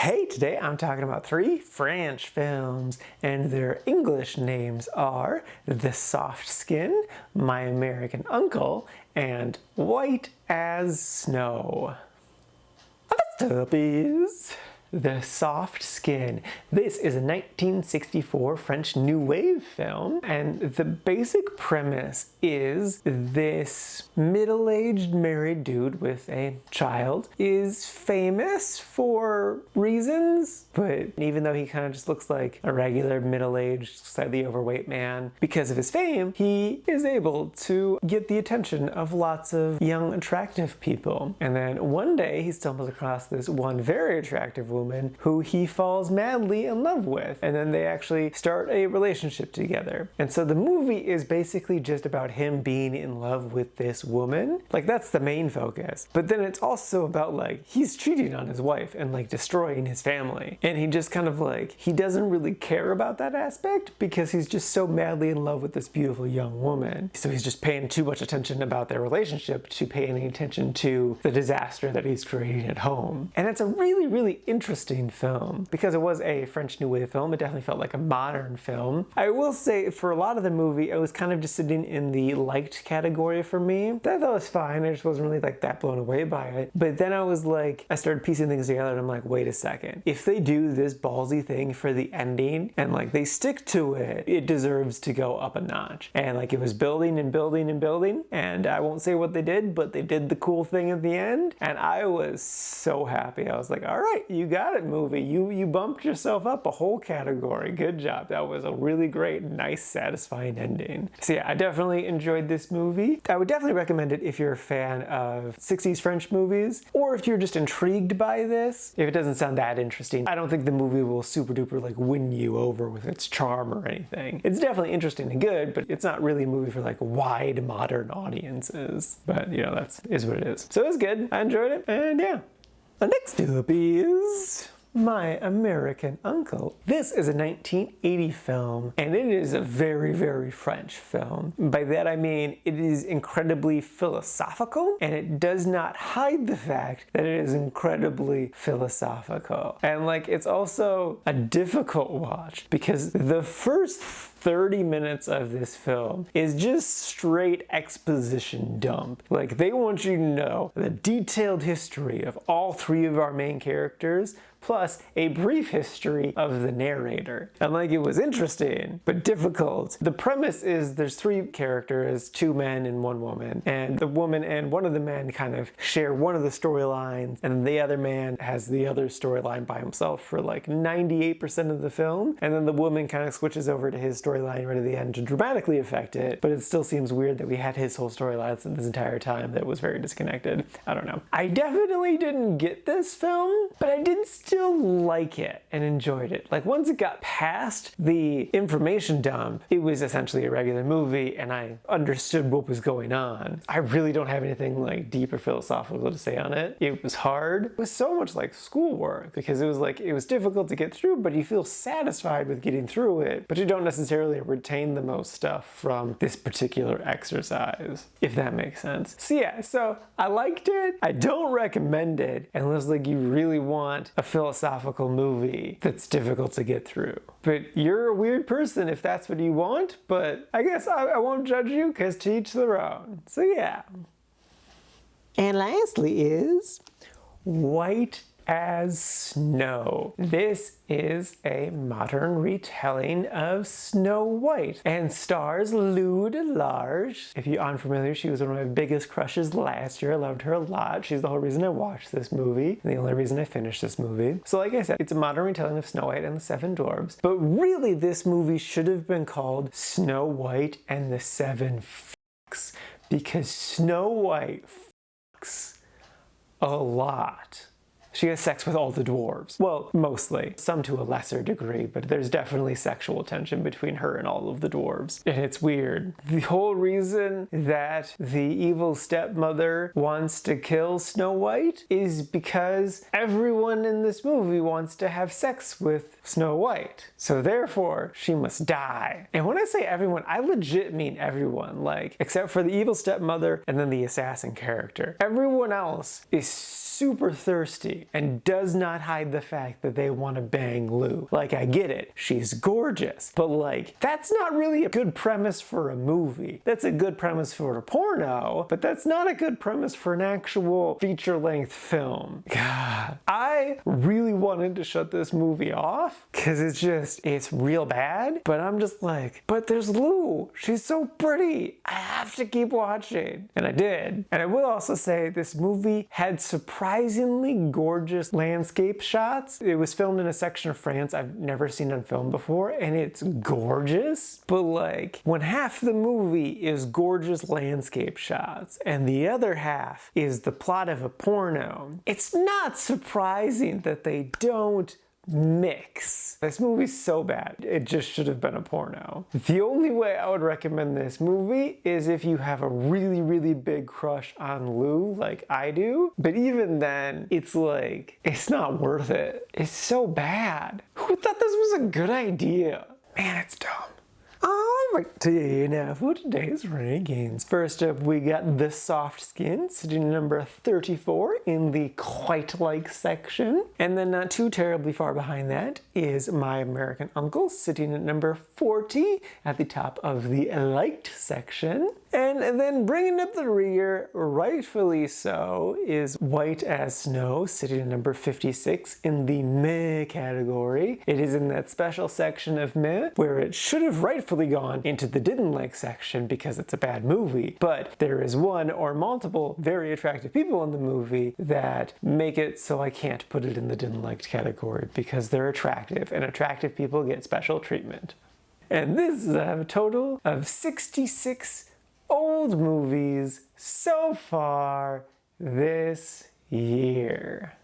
Hey, today I'm talking about 3 French films, and their English names are The Soft Skin, My American Uncle, and White as Snow. First up is The Soft Skin. This is a 1964 French New Wave film, and the basic premise is this middle-aged married dude with a child is famous for reasons, but even though he kind of just looks like a regular middle-aged, slightly overweight man, because of his fame, he is able to get the attention of lots of young, attractive people. And then one day he stumbles across this one very attractive woman who he falls madly in love with, and then they actually start a relationship together. And so the movie is basically just about him being in love with this woman. Like, that's the main focus. But then it's also about, like, he's cheating on his wife and, like, destroying his family. And he just kind of, like, he doesn't really care about that aspect because he's just so madly in love with this beautiful young woman. So he's just paying too much attention about their relationship to pay any attention to the disaster that he's creating at home. And it's a really, really interesting film. Because it was a French New Wave film, it definitely felt like a modern film. I will say, for a lot of the movie, I was kind of just sitting in the liked category for me. That was fine, I just wasn't really like that blown away by it. But then I was like, I started piecing things together and I'm like, wait a second. If they do this ballsy thing for the ending and like they stick to it, it deserves to go up a notch. And like it was building and building and building, and I won't say what they did, but they did the cool thing at the end, and I was so happy. I was like, all right, you got it, movie. You bumped yourself up a whole category. Good job. That was a really great, nice, satisfying ending. So yeah, I definitely enjoyed this movie. I would definitely recommend it if you're a fan of 60s French movies, or if you're just intrigued by this. If it doesn't sound that interesting, I don't think the movie will super duper like win you over with its charm or anything. It's definitely interesting and good, but it's not really a movie for like wide modern audiences. But you know, is what it is. So it was good. I enjoyed it, and yeah. Next up is My American Uncle. This is a 1980 film, and it is a very, very French film. By that I mean it is incredibly philosophical, and it does not hide the fact that it is incredibly philosophical. And like, it's also a difficult watch because the first 30 minutes of this film is just straight exposition dump. Like, they want you to know the detailed history of all 3 of our main characters, plus a brief history of the narrator. And like, it was interesting, but difficult. The premise is there's 3 characters, 2 men and 1 woman, and the woman and one of the men kind of share one of the storylines, and the other man has the other storyline by himself for like 98% of the film, and then the woman kind of switches over to his storyline right at the end to dramatically affect it, but it still seems weird that we had his whole storyline this entire time that was very disconnected. I don't know. I definitely didn't get this film, but I did still like it and enjoyed it. Like, once it got past the information dump, it was essentially a regular movie and I understood what was going on. I really don't have anything like deep or philosophical to say on it. It was hard. It was so much like schoolwork because it was difficult to get through, but you feel satisfied with getting through it, but you don't necessarily retain the most stuff from this particular exercise, if that makes sense. So yeah, so I liked it. I don't recommend it unless like you really want a philosophical movie that's difficult to get through. But you're a weird person if that's what you want, but I guess I won't judge you because to each their own. So yeah. And lastly is White as Snow. This is a modern retelling of Snow White and stars Lou DeLarge. If you're unfamiliar, she was one of my biggest crushes last year. I loved her a lot. She's the whole reason I watched this movie and the only reason I finished this movie. So like I said, it's a modern retelling of Snow White and the 7 Dwarfs, but really this movie should have been called Snow White and the 7 Fucks, because Snow White fucks a lot. She has sex with all the dwarves. Well, mostly. Some to a lesser degree, but there's definitely sexual tension between her and all of the dwarves. And it's weird. The whole reason that the evil stepmother wants to kill Snow White is because everyone in this movie wants to have sex with Snow White. So therefore, she must die. And when I say everyone, I legit mean everyone. Like, except for the evil stepmother and then the assassin character. Everyone else is super thirsty movie and does not hide the fact that they want to bang Lou. Like, I get it. She's gorgeous. But like, that's not really a good premise for a movie. That's a good premise for a porno, but that's not a good premise for an actual feature-length film. God, I really wanted to shut this movie off because it's real bad, but I'm just like, but there's Lou. She's so pretty. I have to keep watching. And I did. And I will also say this movie had surprisingly gorgeous landscape shots. It was filmed in a section of France I've never seen on film before, and it's gorgeous. But like, when half the movie is gorgeous landscape shots and the other half is the plot of a porno, it's not surprising that they don't mix. This movie's so bad, it just should have been a porno. The only way I would recommend this movie is if you have a really, really big crush on Lou, like I do. But even then, it's like, it's not worth it. It's so bad. Who thought this was a good idea? Man, it's dumb. Alright, today now for today's rankings. First up, we got The Soft Skin, sitting number 34 in the quite like section. And then not too terribly far behind that is My American Uncle, sitting at number 40 at the top of the liked section. And then bringing up the rear, rightfully so, is White as Snow, sitting at number 56 in the meh category. It is in that special section of meh where it should have rightfully gone into the didn't like section because it's a bad movie. But there is one or multiple very attractive people in the movie that make it so I can't put it in the didn't liked category because they're attractive, and attractive people get special treatment. And this is a total of 66 old movies so far this year.